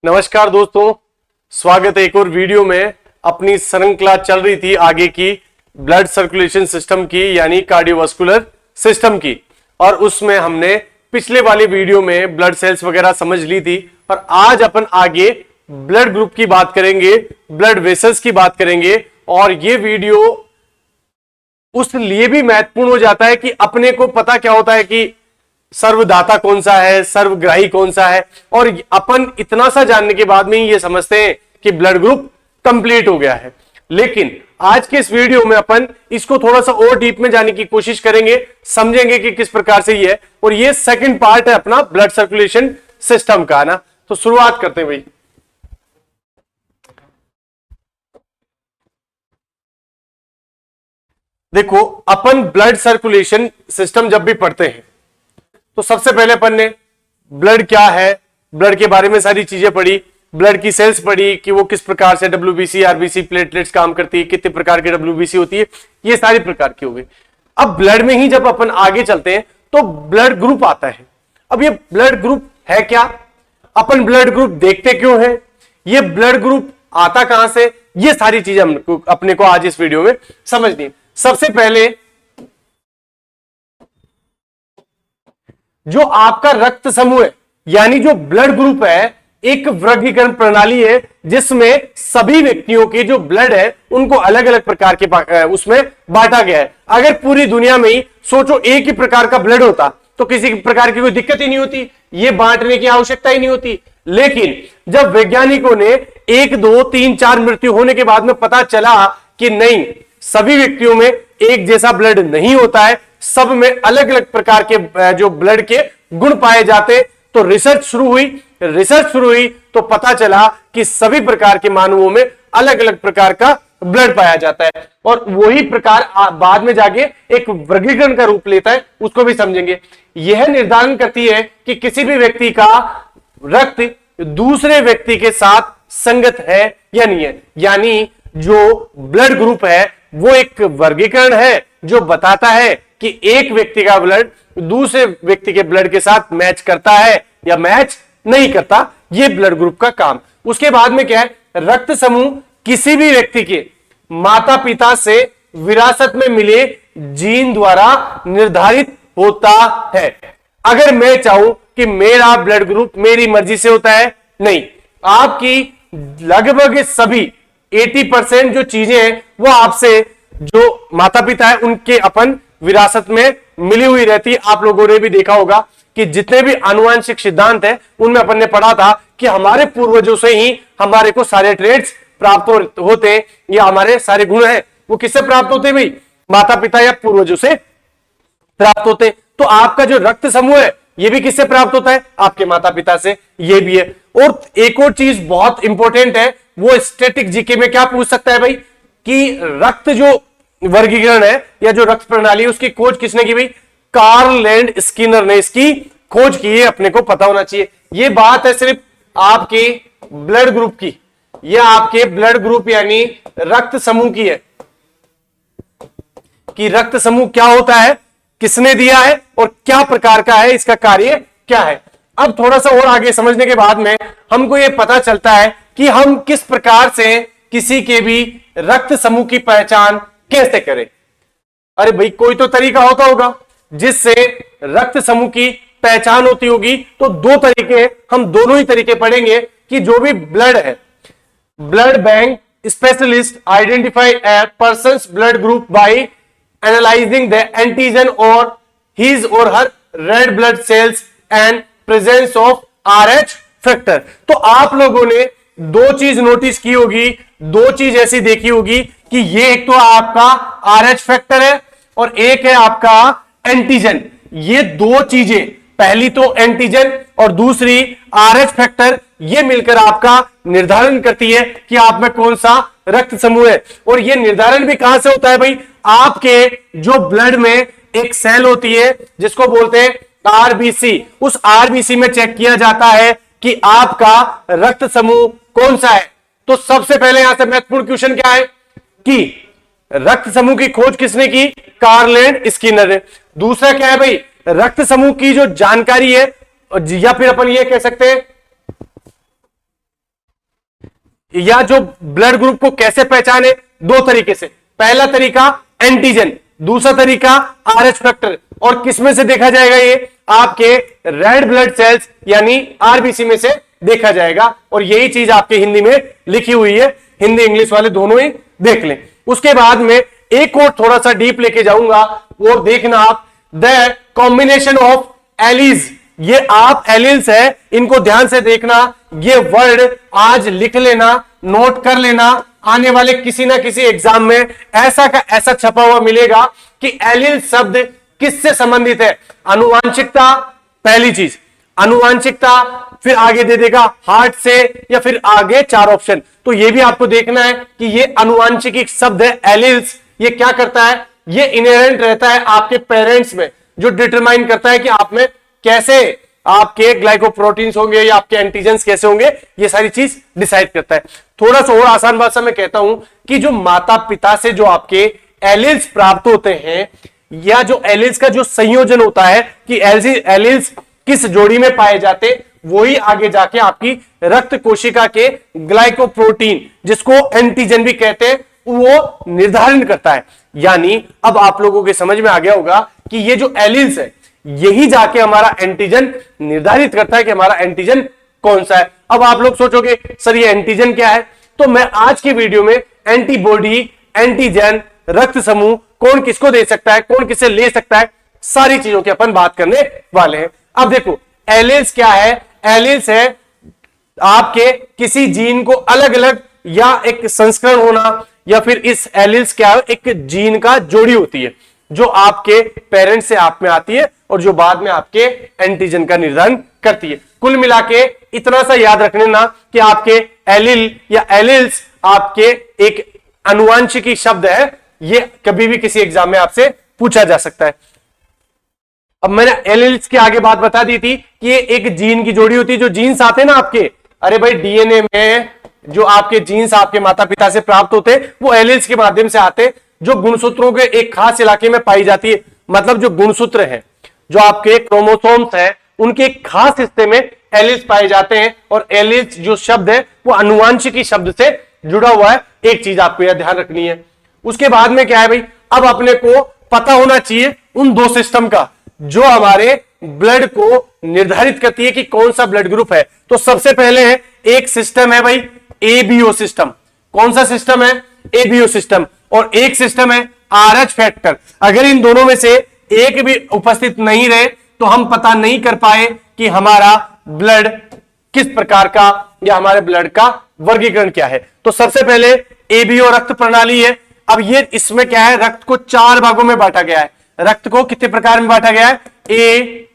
नमस्कार दोस्तों, स्वागत है एक और वीडियो में। अपनी श्रृंखला चल रही थी आगे की ब्लड सर्कुलेशन सिस्टम की, यानी कार्डियोवास्कुलर सिस्टम की, और उसमें हमने पिछले वाली वीडियो में ब्लड सेल्स वगैरह समझ ली थी। और आज अपन आगे ब्लड ग्रुप की बात करेंगे, ब्लड वेसल्स की बात करेंगे। और ये वीडियो उस लिए भी महत्वपूर्ण हो जाता है कि अपने को पता क्या होता है कि सर्वदाता कौन सा है, सर्वग्राही कौन सा है, और अपन इतना सा जानने के बाद में ही ये समझते हैं कि ब्लड ग्रुप कंप्लीट हो गया है। लेकिन आज के इस वीडियो में अपन इसको थोड़ा सा और डीप में जाने की कोशिश करेंगे, समझेंगे कि किस प्रकार से ये है। और ये सेकंड पार्ट है अपना ब्लड सर्कुलेशन सिस्टम का ना। तो शुरुआत करते हैं भाई। देखो, अपन ब्लड सर्कुलेशन सिस्टम जब भी पढ़ते हैं तो सबसे पहले अपन ने ब्लड क्या है, ब्लड के बारे में सारी चीजें पढ़ी, ब्लड की सेल्स पढ़ी कि वो किस प्रकार से डब्ल्यूबीसी, आरबीसी, प्लेटलेट्स काम करती है, कितने प्रकार की डब्ल्यूबीसी होती है, ये सारी प्रकार की हो गई। अब ब्लड में ही जब अपन आगे चलते हैं तो ब्लड ग्रुप आता है। अब ये ब्लड ग्रुप है क्या, अपन ब्लड ग्रुप देखते क्यों है, ये ब्लड ग्रुप आता कहां से, ये सारी चीजें अपने को आज इस वीडियो में समझनी है। सबसे पहले जो आपका रक्त समूह है, यानी जो ब्लड ग्रुप है, एक वर्गीकरण प्रणाली है जिसमें सभी व्यक्तियों के जो ब्लड है उनको अलग अलग प्रकार के उसमें बांटा गया है। अगर पूरी दुनिया में ही सोचो एक ही प्रकार का ब्लड होता तो किसी प्रकार की कोई दिक्कत ही नहीं होती, ये बांटने की आवश्यकता ही नहीं होती। लेकिन जब वैज्ञानिकों ने 1, 2, 3, 4 मृत्यु होने के बाद में पता चला कि नहीं, सभी व्यक्तियों में एक जैसा ब्लड नहीं होता है, सब में अलग अलग प्रकार के जो ब्लड के गुण पाए जाते, तो रिसर्च शुरू हुई तो पता चला कि सभी प्रकार के मानवों में अलग अलग प्रकार का ब्लड पाया जाता है। और वही प्रकार बाद में जाके एक वर्गीकरण का रूप लेता है, उसको भी समझेंगे। यह निर्धारण करती है कि किसी भी व्यक्ति का रक्त दूसरे व्यक्ति के साथ संगत है या नहीं है। यानी जो ब्लड ग्रुप है वो एक वर्गीकरण है जो बताता है कि एक व्यक्ति का ब्लड दूसरे व्यक्ति के ब्लड के साथ मैच करता है या मैच नहीं करता, ये ब्लड ग्रुप का काम। उसके बाद में क्या है, रक्त समूह किसी भी व्यक्ति के माता पिता से विरासत में मिले जीन द्वारा निर्धारित होता है। अगर मैं चाहूं कि मेरा ब्लड ग्रुप मेरी मर्जी से होता है, नहीं, आपकी लगभग सभी 80% जो चीजें हैं वो आपसे जो माता पिता है उनके अपन विरासत में मिली हुई रहती है। आप लोगों ने भी देखा होगा कि जितने भी आनुवंशिक सिद्धांत है उनमें अपन ने पढ़ा था कि हमारे पूर्वजों से ही हमारे को सारे ट्रेड्स प्राप्त होते हैं, या हमारे सारे गुण हैं वो किससे प्राप्त होते हैं भाई, माता पिता या पूर्वजों से प्राप्त होते हैं। तो आपका जो रक्त समूह है ये भी किससे प्राप्त होता है, आपके माता पिता से, ये भी है। और एक और चीज बहुत इंपॉर्टेंट है, वो स्टैटिक जीके में क्या पूछ सकता है भाई, कि रक्त जो वर्गीकरण है या जो रक्त प्रणाली है उसकी खोज किसने की भाई, कार्ल लैंड स्किनर ने इसकी खोज की है, अपने को पता होना चाहिए। ये बात है सिर्फ आपके ब्लड ग्रुप की, ये आपके ब्लड ग्रुप यानी रक्त समूह की है कि रक्त समूह क्या होता है, किसने दिया है और क्या प्रकार का है, इसका कार्य क्या है। अब थोड़ा सा और आगे समझने के बाद में हमको यह पता चलता है कि हम किस प्रकार से किसी के भी रक्त समूह की पहचान कैसे करें। अरे भाई, कोई तो तरीका होता होगा जिससे रक्त समूह की पहचान होती होगी। तो दो तरीके, हम दोनों ही तरीके पढ़ेंगे कि जो भी ब्लड है, blood bank specialist identify a person's blood group by analysing the antigen और his or her red blood cells and presence of RH factor. तो आप लोगों ने दो चीज नोटिस की होगी, दो चीज ऐसी देखी होगी कि ये एक तो आपका RH फैक्टर है और एक है आपका एंटीजन। ये दो चीजें, पहली तो एंटीजन और दूसरी RH फैक्टर, ये मिलकर आपका निर्धारण करती है कि आप में कौन सा रक्त समूह है। और ये निर्धारण भी कहां से होता है भाई, आपके जो ब्लड में एक सेल होती है जिसको बोलते हैं RBC, उस RBC में चेक किया जाता है कि आपका रक्त समूह कौन सा है। तो सबसे पहले यहां से महत्वपूर्ण क्वेश्चन क्या है कि रक्त समूह की खोज किसने की, कार्ल लैंड स्किनर ने। दूसरा क्या है भाई, रक्त समूह की जो जानकारी है, या फिर अपन ये कह सकते हैं या जो ब्लड ग्रुप को कैसे पहचाने, दो तरीके से। पहला तरीका एंटीजन, दूसरा तरीका आरएच फैक्टर। और किसमें से देखा जाएगा? ये आपके रेड ब्लड सेल्स यानी आरबीसी में से देखा जाएगा। और यही चीज आपके हिंदी में लिखी हुई है, हिंदी इंग्लिश वाले दोनों ही देख लें। उसके बाद में एक और थोड़ा सा डीप लेके जाऊंगा, वो देखना आप, द कॉम्बिनेशन ऑफ एलीज। ये आप एलिल्स है, इनको ध्यान से देखना। ये वर्ड आज लिख लेना, नोट कर लेना, आने वाले किसी ना किसी एग्जाम में ऐसा का ऐसा छपा हुआ मिलेगा कि एलिल शब्द किससे संबंधित है। अनुवांशिकता पहली चीज, अनुवांशिकता, फिर आगे दे देगा हार्ट से, या फिर आगे चार ऑप्शन। तो ये भी आपको देखना है कि ये अनुवांशिक शब्द है एलिल्स। ये क्या करता है? ये इनहेरेंट रहता है आपके पेरेंट्स में, जो डिटरमाइन करता है कि आप में कैसे आपके ग्लाइकोप्रोटीन्स होंगे या आपके एंटीजेंस कैसे होंगे, ये सारी चीज डिसाइड करता है। थोड़ा सा और आसान भाषा में कहता हूं कि जो माता पिता से जो आपके एलिल्स प्राप्त होते हैं, या जो एलिल्स का जो संयोजन होता है कि एलिल्स किस जोड़ी में पाए जाते, वही आगे जाके आपकी रक्त कोशिका के ग्लाइकोप्रोटीन, जिसको एंटीजन भी कहते हैं, वो निर्धारण करता है। यानी अब आप लोगों के समझ में आ गया होगा कि ये जो एलिल्स है, यही जाके हमारा एंटीजन निर्धारित करता है कि हमारा एंटीजन कौन सा है। अब आप लोग सोचोगे सर ये एंटीजन क्या है? तो मैं आज की वीडियो में एंटीबॉडी, एंटीजन, रक्त समूह, कौन किसको दे सकता है, कौन किसे ले सकता है, सारी चीजों की अपन बात करने वाले हैं। अब देखो एलिल्स क्या है? एलिल्स है आपके किसी जीन को अलग अलग या एक संस्करण होना, या फिर इस एलिल्स क्या है? एक जीन का जोड़ी होती है जो आपके पेरेंट्स से आप में आती है और जो बाद में आपके एंटीजन का निर्धारण करती है। कुल मिला के इतना सा याद रखने ना कि आपके एलिल या एलिल्स आपके एक अनुवांशिकी शब्द है। ये कभी भी किसी एग्जाम में आपसे पूछा जा सकता है। अब मैंने एलिल्स के आगे बात बता दी थी कि ये एक जीन की जोड़ी होती है। जो जीन्स आते हैं ना आपके, अरे भाई डीएनए में जो आपके जीन्स आपके माता पिता से प्राप्त होते, वो एलिल्स के माध्यम से आते, जो गुणसूत्रों के एक खास इलाके में पाई जाती है। मतलब जो गुणसूत्र है, जो आपके क्रोमोसोम्स है, उनके एक खास हिस्से में एलिल्स पाए जाते हैं। और एलिल्स जो शब्द है वो अनुवांशिकी शब्द से जुड़ा हुआ है। एक चीज आपको यह ध्यान रखनी है। उसके बाद में क्या है भाई, अब अपने को पता होना चाहिए उन दो सिस्टम का जो हमारे ब्लड को निर्धारित करती है कि कौन सा ब्लड ग्रुप है। तो सबसे पहले है एक सिस्टम है भाई एबीओ सिस्टम। कौन सा सिस्टम है? ABO system. और एक सिस्टम है आरएच फैक्टर। अगर इन दोनों में से एक भी उपस्थित नहीं रहे तो हम पता नहीं कर पाए कि हमारा ब्लड किस प्रकार का या हमारे ब्लड का वर्गीकरण क्या है। तो सबसे पहले एबीओ रक्त प्रणाली है। अब ये इसमें क्या है, रक्त को चार भागों में बांटा गया है। रक्त को कितने प्रकार में बांटा गया है? ए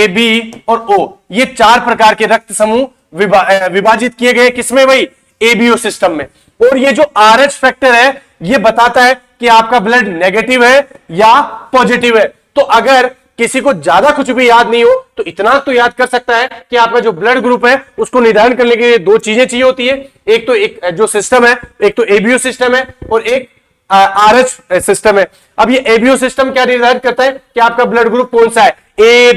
बी और ओ। ये चार प्रकार के रक्त समूह विभाजित किए गए किसमें भाई? एबीओ सिस्टम में। और ये जो आरएच फैक्टर है ये बताता है कि आपका ब्लड नेगेटिव है या पॉजिटिव है। तो अगर किसी को ज्यादा कुछ भी याद नहीं हो तो इतना तो याद कर सकता है कि आपका जो ब्लड ग्रुप है उसको निर्धारण करने के लिए दो चीजें चाहिए होती है। एक तो एक जो सिस्टम है, एक तो एबीओ सिस्टम है और एक आरएच सिस्टम है। अब ये एबीओ सिस्टम क्या निर्धारित करता है कि आपका ब्लड ग्रुप कौन सा है? ए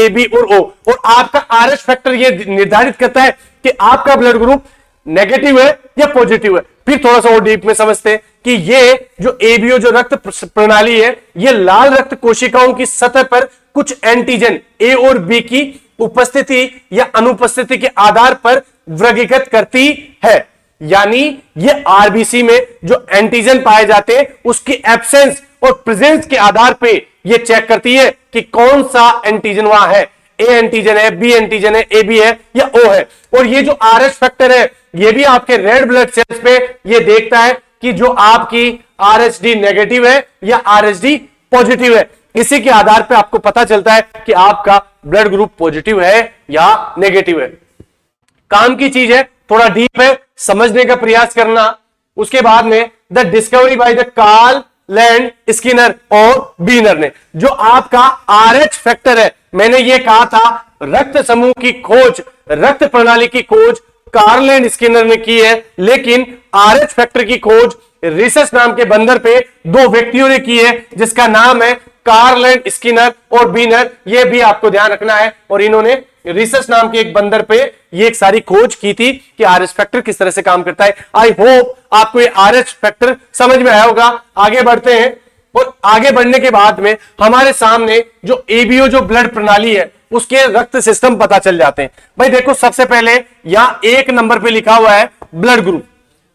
बी और ओ। और आपका आरएच फैक्टर ये निर्धारित करता है कि आपका ब्लड ग्रुप नेगेटिव है या पॉजिटिव है। फिर थोड़ा सा और डीप में समझते हैं कि ये जो एबीओ जो रक्त प्रणाली है, ये लाल रक्त कोशिकाओं की सतह पर कुछ एंटीजन ए और बी की उपस्थिति या अनुपस्थिति के आधार पर वर्गीकृत करती है। यानी ये आरबीसी में जो एंटीजन पाए जाते हैं उसकी एब्सेंस और प्रेजेंस के आधार पे ये चेक करती है कि कौन सा एंटीजन वहां है। ए एंटीजन है, बी एंटीजन है, ए बी है या ओ है। और ये जो आरएच फैक्टर है ये भी आपके रेड ब्लड सेल्स पे ये देखता है कि जो आपकी आरएचडी नेगेटिव है या आरएचडी पॉजिटिव है। इसी के आधार पे आपको पता चलता है कि आपका ब्लड ग्रुप पॉजिटिव है या नेगेटिव है। काम की चीज है, थोड़ा डीप है, समझने का प्रयास करना। उसके बाद में the discovery by the Karl Landsteiner और बीनर ने जो आपका आरएच फैक्टर है, मैंने ये कहा था रक्त समूह की खोज, रक्त प्रणाली की खोज कार्ल लैंड स्किनर ने की है, लेकिन आरएच फैक्टर की खोज रिसस नाम के बंदर पे दो व्यक्तियों ने की है जिसका नाम है कार्ल लैंड स्किनर और बीनर। ये भी आपको ध्यान रखना है। और इन्होंने रिसस नाम के एक बंदर पे ये एक सारी खोज की थी कि आरएच फैक्टर किस तरह से काम करता है। आई होप आपको ये आरएच फैक्टर समझ में आया होगा। आगे बढ़ते हैं और आगे बढ़ने के बाद में हमारे सामने जो एबीओ जो ब्लड प्रणाली है उसके रक्त सिस्टम पता चल जाते हैं। भाई देखो, सबसे पहले यहां एक नंबर पे लिखा हुआ है ब्लड ग्रुप।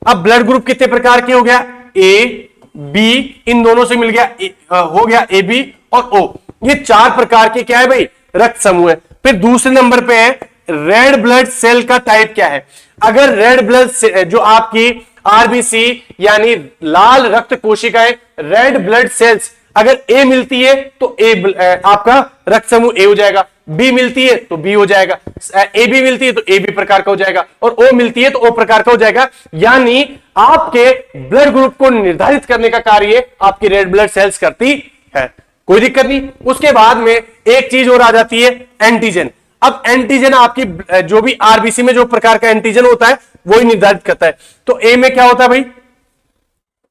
अब ब्लड ग्रुप कितने प्रकार के हो गया? ए बी, इन दोनों से मिल गया हो गया ए बी और ओ। ये 4 प्रकार के क्या है भाई? रक्त समूह है। फिर दूसरे नंबर पे है रेड ब्लड सेल का टाइप क्या है। अगर रेड ब्लड जो आपकी आरबीसी यानी लाल रक्त कोशिकाएं, रेड ब्लड सेल्स अगर ए मिलती है तो ए आपका रक्त समूह ए हो जाएगा, बी मिलती है तो बी हो जाएगा, ए बी मिलती है तो ए बी प्रकार का हो जाएगा, और ओ मिलती है तो ओ प्रकार का हो जाएगा। यानी आपके ब्लड ग्रुप को निर्धारित करने का कार्य आपकी रेड ब्लड सेल्स करती है, कोई दिक्कत नहीं। उसके बाद में एक चीज और आ जाती है एंटीजन। अब एंटीजन आपकी जो भी आरबीसी में जो प्रकार का एंटीजन होता है वही निर्धारित करता है। तो ए में क्या होता है भाई?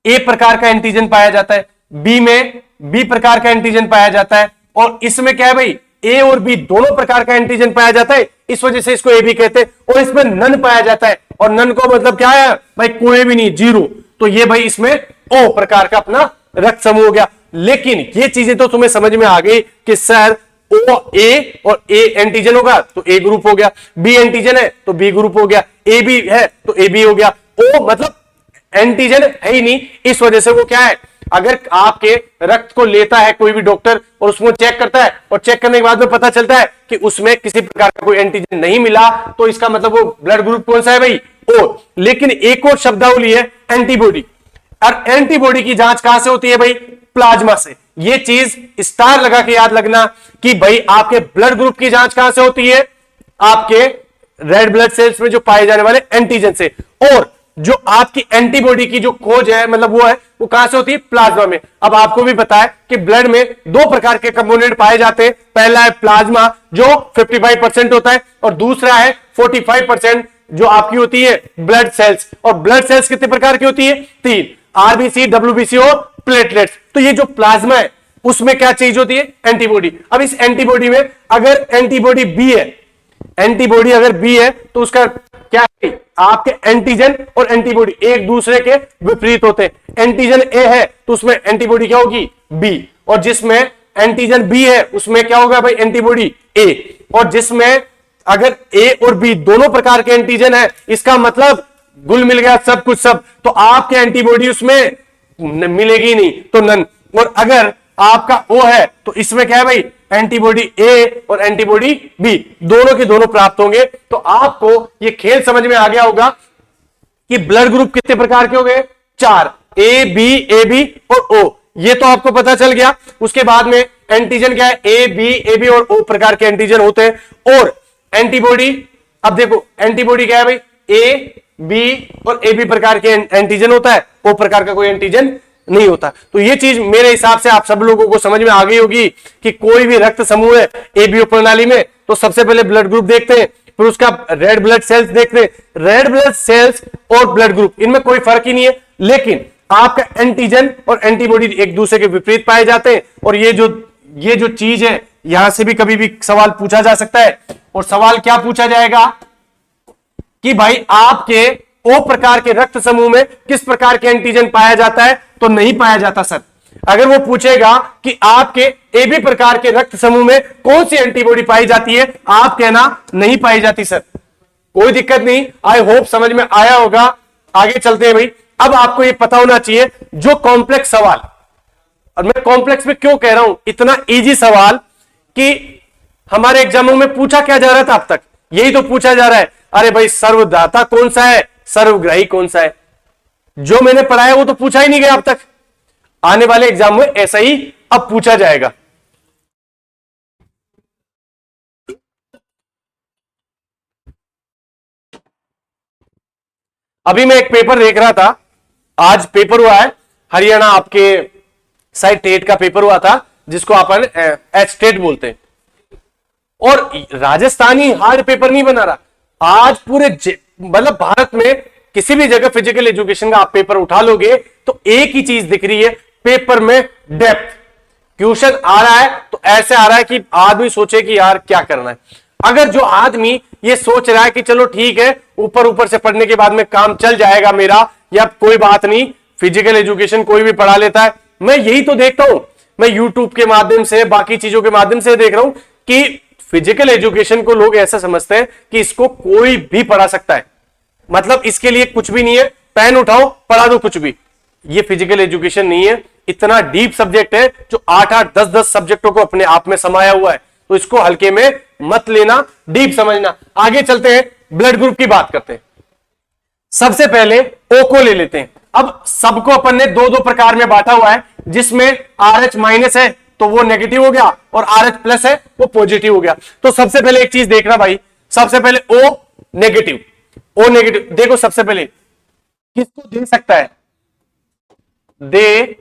ए प्रकार का एंटीजन पाया जाता है, बी में बी प्रकार का एंटीजन पाया जाता है, और इसमें क्या है भाई? ए और बी दोनों प्रकार का एंटीजन पाया जाता है, इस वजह से इसको ए बी कहते हैं। और इसमें नन पाया जाता है, और नन को मतलब क्या है भाई? कोई भी नहीं, जीरो। तो ये भाई इसमें ओ प्रकार का अपना रक्त समूह हो गया। लेकिन ये चीजें तो तुम्हें समझ में आ गई कि सर ओ ए और ए एंटीजन होगा तो ए ग्रुप हो गया, बी एंटीजन है तो बी ग्रुप हो गया, ए बी है तो ए बी हो गया, ओ मतलब एंटीजन है ही नहीं, इस वजह से वो क्या है? अगर आपके रक्त को लेता है कोई भी डॉक्टर और उसको चेक करता है और चेक करने के बाद में पता चलता है कि उसमें किसी प्रकार का कोई एंटीजन नहीं मिला, तो इसका मतलब वो ब्लड ग्रुप कौन सा है भाई? ओ। लेकिन एक और शब्दावली है एंटीबॉडी, और एंटीबॉडी की जांच कहां से होती है भाई? प्लाज्मा से। ये चीज स्टार लगा के याद रखना कि भाई आपके ब्लड ग्रुप की जांच कहां से होती है? आपके रेड ब्लड सेल्स में जो पाए जाने वाले एंटीजन से। और जो आपकी एंटीबॉडी की जो खोज है मतलब वो है वो कहां से होती है? प्लाज्मा में। अब आपको भी पता है कि ब्लड में 2 प्रकार के कंपोनेंट पाए जाते हैं। पहला है प्लाज्मा जो 55% होता है, और दूसरा है 45% जो आपकी होती है ब्लड सेल्स। और ब्लड सेल्स कितने प्रकार की होती है? 3, आरबीसी, डब्ल्यूबीसी और प्लेटलेट्स। तो ये जो प्लाज्मा है उसमें क्या चीज होती है? एंटीबॉडी। अब इस एंटीबॉडी में अगर एंटीबॉडी बी है, एंटीबॉडी अगर बी है तो उसका क्या है? आपके एंटीजन और एंटीबॉडी एक दूसरे के विपरीत होते हैं। एंटीजन ए है तो उसमें एंटीबॉडी क्या होगी? बी। और जिसमें एंटीजन बी है उसमें क्या होगा भाई? एंटीबॉडी ए। और जिसमें अगर ए और बी दोनों प्रकार के एंटीजन है, इसका मतलब गुल मिल गया सब कुछ सब, तो आपके एंटीबॉडी उसमें मिलेगी नहीं, तो नन। और अगर आपका ओ है तो इसमें क्या है भाई? एंटीबॉडी ए और एंटीबॉडी बी दोनों के दोनों प्राप्त होंगे। तो आपको ये खेल समझ में आ गया होगा कि ब्लड ग्रुप कितने प्रकार के हो गए? 4, ए बी और ओ। ये तो आपको पता चल गया। उसके बाद में एंटीजन क्या है? ए बी और ओ प्रकार के एंटीजन होते हैं। और एंटीबॉडी, अब देखो एंटीबॉडी क्या है भाई? ए बी और ए बी प्रकार के एंटीजन होता है, ओ प्रकार का कोई एंटीजन नहीं होता। तो ये चीज मेरे हिसाब से आप सब लोगों को समझ में आ गई होगी कि कोई भी रक्त समूह है एबीओ प्रणाली में तो सबसे पहले ब्लड ग्रुप देखते हैं, फिर उसका रेड ब्लड सेल्स देखते हैं। रेड ब्लड सेल्स और ब्लड ग्रुप इनमें कोई फर्क ही नहीं है, लेकिन आपका एंटीजन और एंटीबॉडी एक दूसरे के विपरीत पाए जाते हैं। और ये जो चीज है यहां से भी कभी भी सवाल पूछा जा सकता है। और सवाल क्या पूछा जाएगा कि भाई आपके ओ प्रकार के रक्त समूह में किस प्रकार के एंटीजन पाया जाता है? तो नहीं पाया जाता सर। अगर वो पूछेगा कि आपके ए बी प्रकार के रक्त समूह में कौन सी एंटीबॉडी पाई जाती है, आप कहना नहीं पाई जाती सर, कोई दिक्कत नहीं। आई होप समझ में आया होगा। आगे चलते हैं भाई। अब आपको ये पता होना चाहिए जो कॉम्प्लेक्स सवाल, और मैं कॉम्प्लेक्स में क्यों कह रहा हूं, इतना इजी सवाल कि हमारे एग्जामों में पूछा क्या जा रहा था अब तक? यही तो पूछा जा रहा है, अरे भाई सर्वदाता कौन सा है, सर्वग्राही कौन सा है। जो मैंने पढ़ाया वो तो पूछा ही नहीं गया अब तक। आने वाले एग्जाम में ऐसा ही अब पूछा जाएगा। अभी मैं एक पेपर देख रहा था, आज पेपर हुआ है हरियाणा, आपके साइड टेट का पेपर हुआ था जिसको अपन एच टेट बोलते हैं। और राजस्थानी हार्ड पेपर नहीं बना रहा। आज पूरे मतलब भारत में किसी भी जगह फिजिकल एजुकेशन का आप पेपर उठा लोगे तो एक ही चीज दिख रही है पेपर में, डेप्थ। क्वेश्चन आ रहा है तो ऐसे आ रहा है कि आदमी सोचे कि यार क्या करना है। अगर जो आदमी ये सोच रहा है कि चलो ठीक है, ऊपर ऊपर से पढ़ने के बाद में काम चल जाएगा मेरा, या कोई बात नहीं, फिजिकल एजुकेशन कोई भी पढ़ा लेता है, मैं यही तो देखता हूं, मैं यूट्यूब के माध्यम से, बाकी चीजों के माध्यम से देख रहा हूं कि फिजिकल एजुकेशन को लोग ऐसा समझते हैं कि इसको कोई भी पढ़ा सकता है, मतलब इसके लिए कुछ भी नहीं है, पेन उठाओ पढ़ा दो कुछ भी। ये फिजिकल एजुकेशन नहीं है, इतना डीप सब्जेक्ट है जो 8-8, 10-10 सब्जेक्टों को अपने आप में समाया हुआ है, तो इसको हल्के में मत लेना, डीप समझना। आगे चलते हैं, ब्लड ग्रुप की बात करते हैं। सबसे पहले ओ को ले लेते हैं। अब सबको अपन ने दो दो प्रकार में बांटा हुआ है, जिसमें RH माइनस है तो वो नेगेटिव हो गया, और RH प्लस है वो पॉजिटिव हो गया। तो सबसे पहले एक चीज देखना भाई, सबसे पहले O नेगेटिव, O नेगेटिव देखो, सबसे पहले किसको दे सकता है, दे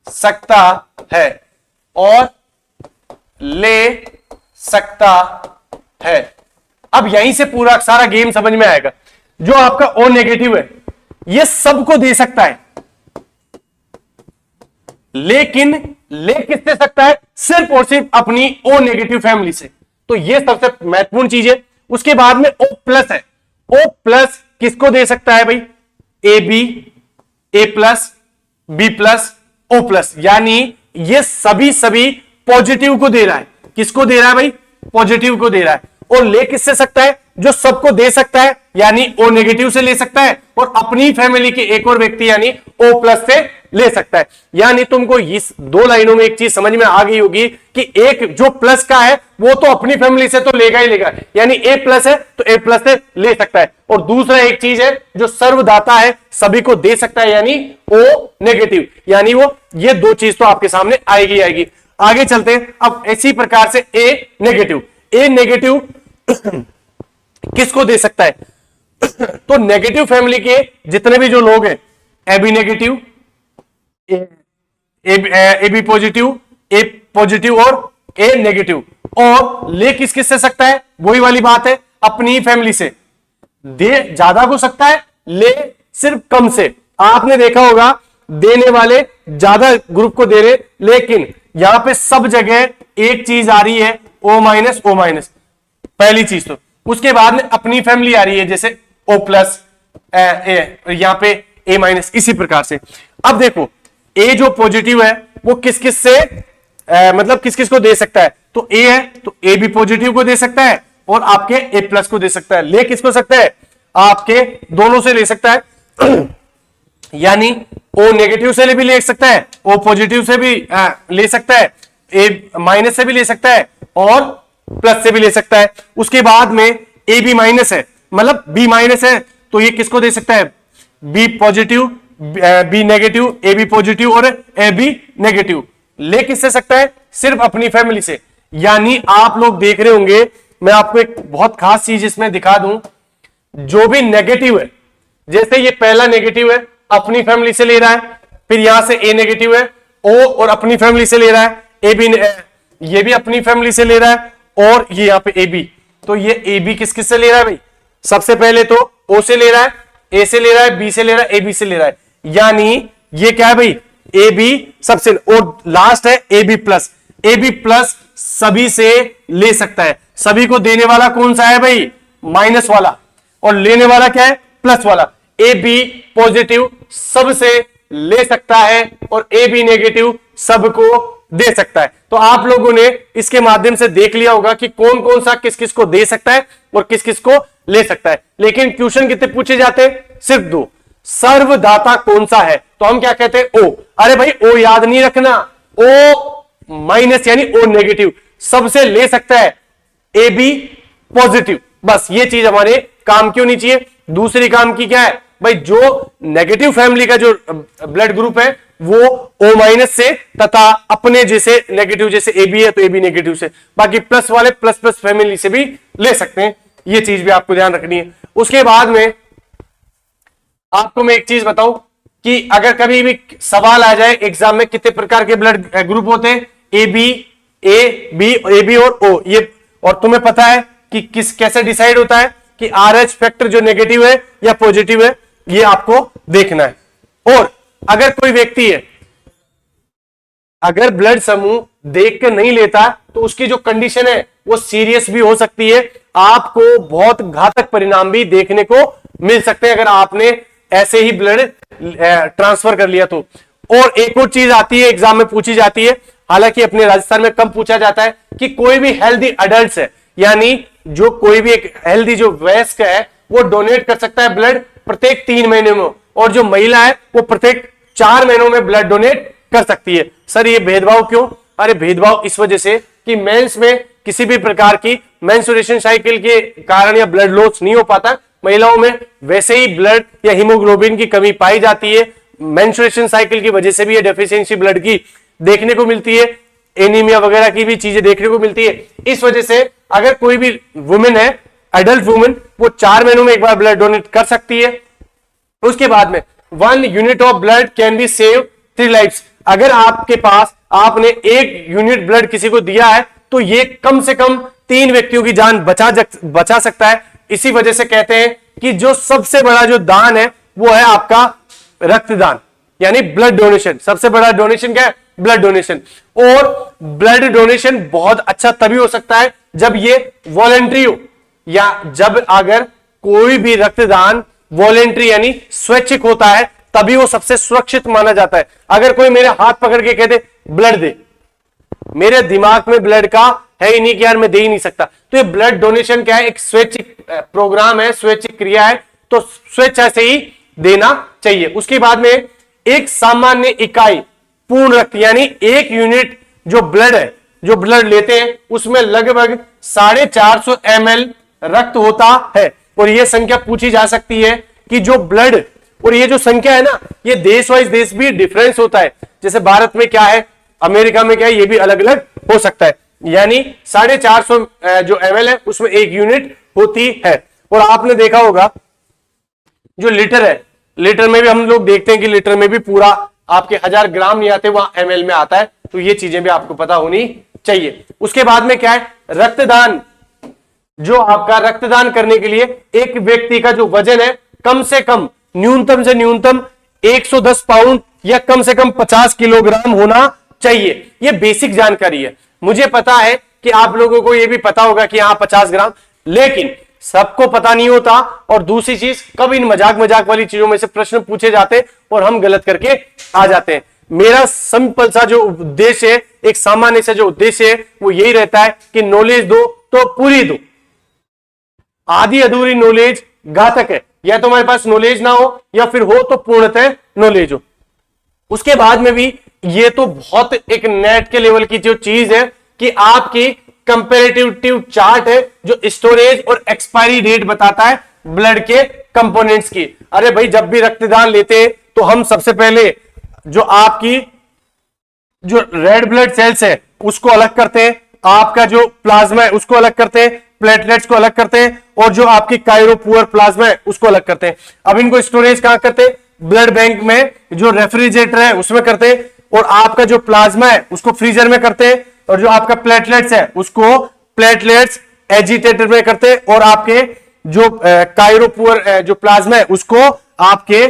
सकता है और ले सकता है। अब यहीं से पूरा सारा गेम समझ में आएगा। जो आपका O नेगेटिव है ये सबको दे सकता है, लेकिन ले किससे सकता है, सिर्फ और सिर्फ अपनी O नेगेटिव फैमिली से। तो ये सबसे महत्वपूर्ण चीज है। उसके बाद में O प्लस है, O प्लस किसको दे सकता है भाई, AB, A plus, B plus, O plus, यानी ये सभी पॉजिटिव को दे रहा है। किसको दे रहा है भाई, पॉजिटिव को दे रहा है। और ले किससे सकता है, जो सबको दे सकता है, यानी O नेगेटिव से ले सकता है, और अपनी फैमिली के एक और व्यक्ति यानी O प्लस से ले सकता है। यानी तुमको इस दो लाइनों में एक चीज समझ में आ गई होगी कि एक जो प्लस का है वो तो अपनी फैमिली से तो लेगा ही लेगा, यानी A प्लस है तो A प्लस से ले सकता है। और दूसरा एक चीज है जो सर्वदाता है, सभी को दे सकता है, यानी O नेगेटिव, यानी वो ये दो चीज तो आपके सामने आएगी। आगे चलते हैं। अब इसी प्रकार से A नेगेटिव, A नेगेटिव किसको दे सकता है, तो नेगेटिव फैमिली के जितने भी जो लोग हैं, AB negative, AB positive, A positive और A नेगेटिव। और ले किस किस से सकता है, वही वाली बात है, अपनी फैमिली से। दे ज्यादा को सकता है, ले सिर्फ कम से। आपने देखा होगा देने वाले ज्यादा ग्रुप को दे रहे, लेकिन यहां पे सब जगह एक चीज आ रही है, O माइनस O माइनस, पहली चीज। तो उसके बाद में अपनी फैमिली आ रही है, जैसे O प्लस, यहां पे A माइनस, इसी प्रकार से। अब देखो A जो पॉजिटिव है वो किस किस से मतलब किस किस को दे सकता है, तो A है तो A भी पॉजिटिव को दे सकता है और आपके A प्लस को दे सकता है। ले किसको सकता है, आपके दोनों से ले सकता है, यानी O नेगेटिव से भी ले सकता है, O पॉजिटिव से भी ले सकता है, A माइनस से भी ले सकता है और प्लस से भी ले सकता है। उसके बाद में A B माइनस है, मतलब B माइनस है तो ये किसको दे सकता है, B positive, B negative, AB positive और AB नेगेटिव। ले किससे सकता है, सिर्फ अपनी फैमिली से। यानी आप लोग देख रहे होंगे, मैं आपको एक बहुत खास चीज इसमें दिखा दूं, जो भी नेगेटिव है, जैसे ये पहला नेगेटिव है अपनी फैमिली से ले रहा है, फिर यहां से A नेगेटिव है, O और अपनी फैमिली से ले रहा है, AB ये भी अपनी फैमिली से ले रहा है, और ये यहां पे AB, तो ये AB किस किस से ले रहा है भाई, सबसे पहले तो O से ले रहा है, A से ले रहा है, B से ले रहा है, AB से ले रहा है। यानी ये क्या है भाई, AB सबसे, और लास्ट है AB प्लस। AB प्लस सभी से ले सकता है। सभी को देने वाला कौन सा है भाई, माइनस वाला, और लेने वाला क्या है, प्लस वाला। AB पॉजिटिव सबसे ले सकता है और AB नेगेटिव सबको दे सकता है। तो आप लोगों ने इसके माध्यम से देख लिया होगा कि कौन कौन सा किस किस को दे सकता है और किस किस को ले सकता है। लेकिन क्वेश्चन कितने पूछे जाते हैं, सिर्फ दो। सर्वदाता कौन सा है, तो हम क्या कहते हैं, O। अरे भाई O याद नहीं रखना, O माइनस यानी O नेगेटिव सबसे ले सकता है, AB पॉजिटिव। बस ये चीज हमारे काम क्यों नहीं चाहिए। दूसरी काम की क्या है भाई, जो नेगेटिव फैमिली का जो ब्लड ग्रुप है वो O माइनस से तथा अपने जैसे नेगेटिव जैसे AB है तो AB नेगेटिव से, बाकी प्लस वाले प्लस प्लस फैमिली से भी ले सकते हैं। ये चीज भी आपको ध्यान रखनी है। उसके बाद में आपको मैं एक चीज बताऊं कि अगर कभी भी सवाल आ जाए एग्जाम में, कितने प्रकार के ब्लड ग्रुप होते हैं, AB और O, ये, और तुम्हें पता है कि किस कैसे डिसाइड होता है कि RH फैक्टर जो नेगेटिव है या पॉजिटिव है, ये आपको देखना है। और अगर कोई व्यक्ति है, अगर ब्लड समूह देख कर नहीं लेता तो उसकी जो कंडीशन है वो सीरियस भी हो सकती है, आपको बहुत घातक परिणाम भी देखने को मिल सकते हैं अगर आपने ऐसे ही ब्लड ट्रांसफर कर लिया तो। और एक और चीज आती है, एग्जाम में पूछी जाती है, हालांकि अपने राजस्थान में कम पूछा जाता है, कि कोई भी हेल्दी अडल्ट है, यानी जो कोई भी एक हेल्दी जो वयस्क है वो डोनेट कर सकता है ब्लड प्रत्येक 3 महीने में, और जो महिला है वो प्रत्येक 4 महीनों में ब्लड डोनेट कर सकती है। सर ये भेदभाव क्यों? अरे भेदभाव इस वजह से कि मेंस में किसी भी प्रकार की मेंस्ट्रुएशन साइकिल के कारण या ब्लड लॉस नहीं हो पाता, महिलाओं में वैसे ही ब्लड या हीमोग्लोबिन की कमी पाई जाती है, मेंस्ट्रुएशन साइकिल की वजह से भी ये डेफिशिएंसी ब्लड की देखने को मिलती है, एनीमिया वगैरह की भी चीजें देखने को मिलती है। इस वजह से अगर कोई भी वुमेन है, एडल्ट वुमेन, वो 4 महीनों में एक बार ब्लड डोनेट कर सकती है। उसके बाद में 1 unit of blood can be save 3 lives. अगर आपके पास आपने 1 यूनिट ब्लड किसी को दिया है तो ये कम से कम 3 व्यक्तियों की जान बचा सकता है। इसी वजह से कहते हैं कि जो सबसे बड़ा जो दान है वो है आपका रक्तदान, यानी ब्लड डोनेशन। सबसे बड़ा डोनेशन क्या है? Blood donation. और ब्लड डोनेशन बहुत अच्छा तभी हो सकता है जब ये वॉलेंट्री हो, या जब अगर कोई भी रक्तदान वॉलेंट्री यानी स्वैच्छिक होता है तभी वो सबसे सुरक्षित माना जाता है। अगर कोई मेरे हाथ पकड़ के कहते ब्लड दे, मेरे दिमाग में ब्लड का है ही नहीं कि यार मैं दे ही नहीं सकता, तो ये ब्लड डोनेशन क्या है? एक स्वैच्छिक प्रोग्राम है, स्वैच्छिक क्रिया है, तो स्वेच्छा से ही देना चाहिए। उसके बाद में एक सामान्य इकाई पूर्ण रक्त, यानी 1 यूनिट जो ब्लड है, जो ब्लड लेते हैं उसमें लगभग 450 ml रक्त होता है। और यह संख्या पूछी जा सकती है कि जो ब्लड, और ये जो संख्या है ना, ये देश वाइज देश भी डिफरेंस होता है। जैसे भारत में क्या है, अमेरिका में क्या है, ये भी अलग अलग हो सकता है। यानी 450 जो ml है उसमें 1 यूनिट होती है। और आपने देखा होगा जो लीटर है, लीटर में भी हम लोग देखते हैं कि लीटर में भी पूरा आपके 1000 ग्राम नहीं आते, वहां ml में आता है। तो ये चीजें भी आपको पता होनी चाहिए। उसके बाद में क्या है, रक्तदान। जो आपका रक्तदान करने के लिए एक व्यक्ति का जो वजन है कम से कम, न्यूनतम से न्यूनतम 110 पाउंड या कम से कम 50 किलोग्राम होना चाहिए। यह बेसिक जानकारी है। मुझे पता है कि आप लोगों को यह भी पता होगा कि यहां 50 ग्राम, लेकिन सबको पता नहीं होता। और दूसरी चीज, कब इन मजाक मजाक वाली चीजों में से प्रश्न पूछे जाते और हम गलत करके आ जाते हैं। मेरा सिंपल सा जो उद्देश्य है, एक सामान्य सा जो उद्देश्य है, वो यही रहता है कि नॉलेज दो तो पूरी दो। आधी अधूरी नॉलेज घातक है। या तो हमारे पास नॉलेज ना हो, या फिर हो तो पूर्णतः नॉलेज हो। उसके बाद में भी ये तो बहुत एक नेट के लेवल की जो चीज है कि आपकी कंपैरेटिव चार्ट है जो स्टोरेज और एक्सपायरी डेट बताता है ब्लड के कंपोनेंट्स की। अरे भाई, जब भी रक्तदान लेते हैं तो हम सबसे पहले जो आपकी जो रेड ब्लड सेल्स है उसको अलग करते हैं, आपका जो प्लाज्मा है उसको अलग करते हैं, प्लेटलेट्स को अलग करते हैं, और जो आपकी कायरो पुअर प्लाज्मा है उसको अलग करते हैं। अब इनको स्टोरेज कहां करते हैं? ब्लड बैंक में जो रेफ्रिजरेटर है उसमें करते हैं, और आपका जो प्लाज्मा है उसको फ्रीजर में करते हैं, और जो आपका प्लेटलेट्स है उसको प्लेटलेट्स एजिटेटर में करते हैं, और आपके जो कायरो पुअर जो प्लाज्मा है उसको आपके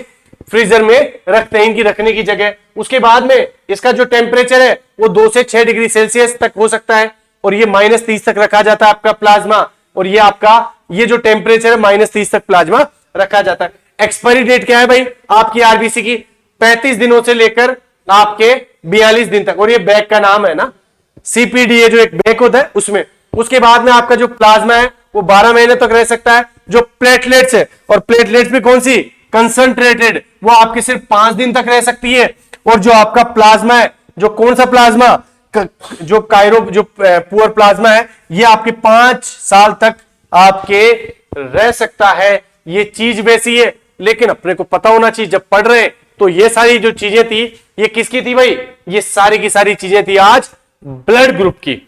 फ्रीजर में रखते हैं, इनकी रखने की जगह। उसके बाद में इसका जो टेम्परेचर है वो 2 से 6 डिग्री सेल्सियस तक हो सकता है, और ये -30 तक रखा जाता है आपका प्लाज्मा, और ये आपका ये जो टेम्परेचर है -30 तक प्लाज्मा रखा जाता है। एक्सपायरी डेट क्या है भाई आपकी आरबीसी की? 35 दिनों से लेकर आपके 42 दिन तक, और ये बैग का नाम है ना, सीपीडीए जो एक बैग होता है उसमें। उसके बाद में आपका जो प्लाज्मा है वो 12 महीने तक रह सकता है। जो प्लेटलेट्स है, और प्लेटलेट्स भी कौन सी? कंसंट्रेटेड, वो आपके सिर्फ 5 दिन तक रह सकती है। और जो आपका प्लाज्मा है, जो कौन सा प्लाज्मा, जो कायरो जो पुअर प्लाज्मा है, ये आपके 5 साल तक आपके रह सकता है। ये चीज वैसी है, लेकिन अपने को पता होना चाहिए जब पढ़ रहे हैं। तो ये सारी जो चीजें थी ये किसकी थी भाई? ये सारी की सारी चीजें थी आज ब्लड ग्रुप की।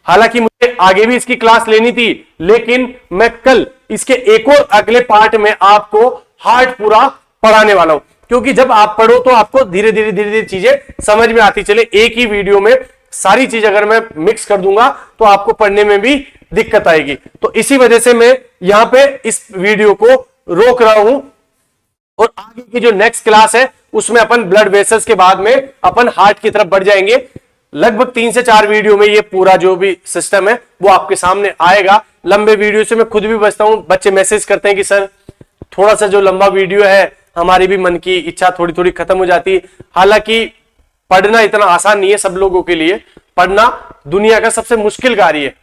हालांकि मुझे आगे भी इसकी क्लास लेनी थी, लेकिन मैं कल इसके एक और अगले पार्ट में आपको हार्ट पूरा पढ़ाने वाला हूं, क्योंकि जब आप पढ़ो तो आपको धीरे धीरे चीजें समझ में आती चले। एक ही वीडियो में सारी चीज अगर मैं मिक्स कर दूंगा तो आपको पढ़ने में भी दिक्कत आएगी। तो इसी वजह से मैं यहां पे इस वीडियो को रोक रहा हूं, और आगे की जो नेक्स्ट क्लास है उसमें अपन ब्लड वेसल्स के बाद में अपन हार्ट की तरफ बढ़ जाएंगे। लगभग 3 से 4 वीडियो में ये पूरा जो भी सिस्टम है वो आपके सामने आएगा। लंबे वीडियो से मैं खुद भी बचता हूं, बच्चे मैसेज करते हैं कि सर थोड़ा सा जो लंबा वीडियो है, हमारी भी मन की इच्छा थोड़ी थोड़ी खत्म हो जाती है। हालांकि पढ़ना इतना आसान नहीं है सब लोगों के लिए, पढ़ना दुनिया का सबसे मुश्किल कार्य है,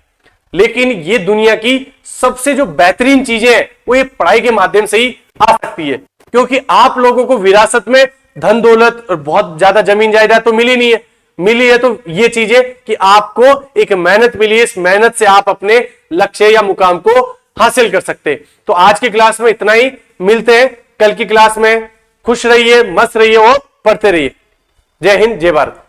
लेकिन ये दुनिया की सबसे जो बेहतरीन चीजें हैं वो ये पढ़ाई के माध्यम से ही आ सकती है, क्योंकि आप लोगों को विरासत में धन दौलत और बहुत ज्यादा जमीन जायदाद तो मिली नहीं है, मिली है तो ये चीजें कि आपको एक मेहनत मिली है, इस मेहनत से आप अपने लक्ष्य या मुकाम को हासिल कर सकते हैं। तो आज की क्लास में इतना ही, मिलते हैं कल की क्लास में। खुश रहिए, मस्त रहिए और पढ़ते रहिए। जय हिंद, जय भारत।